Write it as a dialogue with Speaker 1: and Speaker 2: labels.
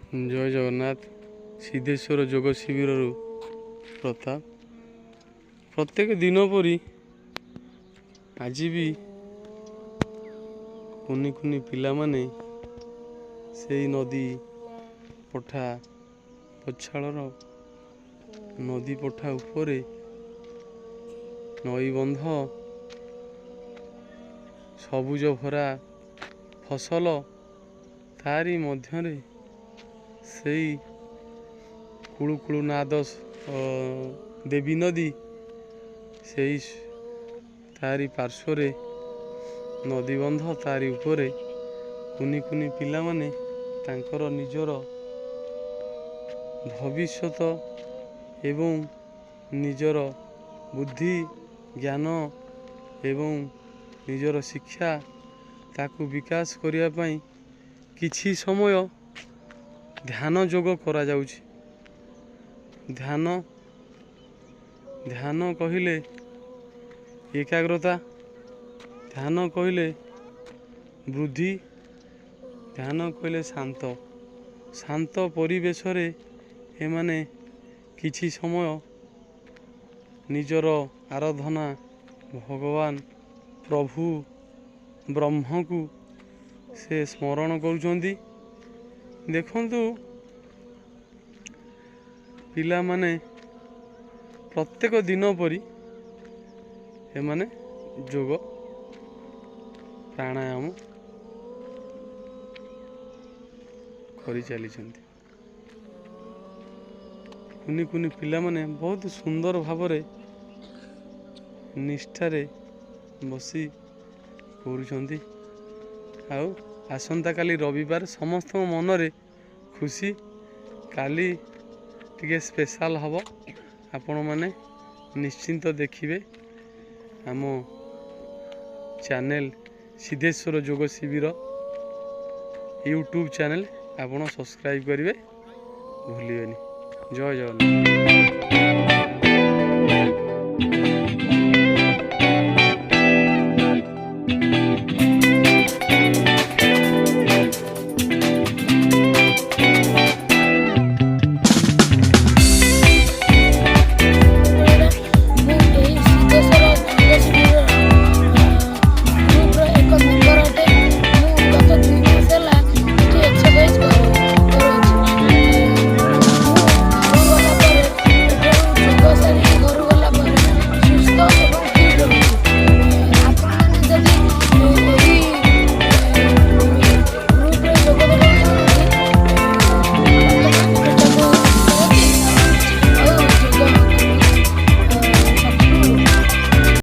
Speaker 1: जय जगन्नाथ सिद्धेश्वर जोग शिविर प्रताप प्रत्येक दिन परी आज भी कुनि कुनि पिला माने से नदी पठा पछाड़र नदी पठा उपरे नई बंध सबुज भरा फसल तारी मध्यरे से कुळुकुळु नाद देवी नदी से तारी पार्श्व नदी बंध तारी उपरे कुनि कुनि पिला माने तांकर निजर भविष्यत एवं निजर बुद्धि ज्ञान एवं निजर शिक्षा ताकू विकास करिया पई किछि समय ध्यान योग करा जाउछि। ध्यान ध्यान कहिले एकाग्रता, ध्यान कहिले वृद्धि, ध्यान कहिले शांत शांत परिवेश रे एमाने किछि समय निजर आराधना भगवान प्रभु ब्रह्म को से स्मरण करुचंदी। देखंतु पिला माने प्रत्येक दिन परी एमाने योग प्राणायाम करि चलीचंती। कुनि कुनि पिला माने बहुत सुंदर भावरे निष्ठारे बसी करुचंती। आउ आसंता काली रविवार समस्त मनरे खुशी काली टिके स्पेशल हब आपण माने निश्चिंत देखिए आम चैनल सिद्धेश्वर जोग शिविर यूट्यूब चैनल आपण सब्सक्राइब करेंगे भूलिएनि। जय जगन्नाथ।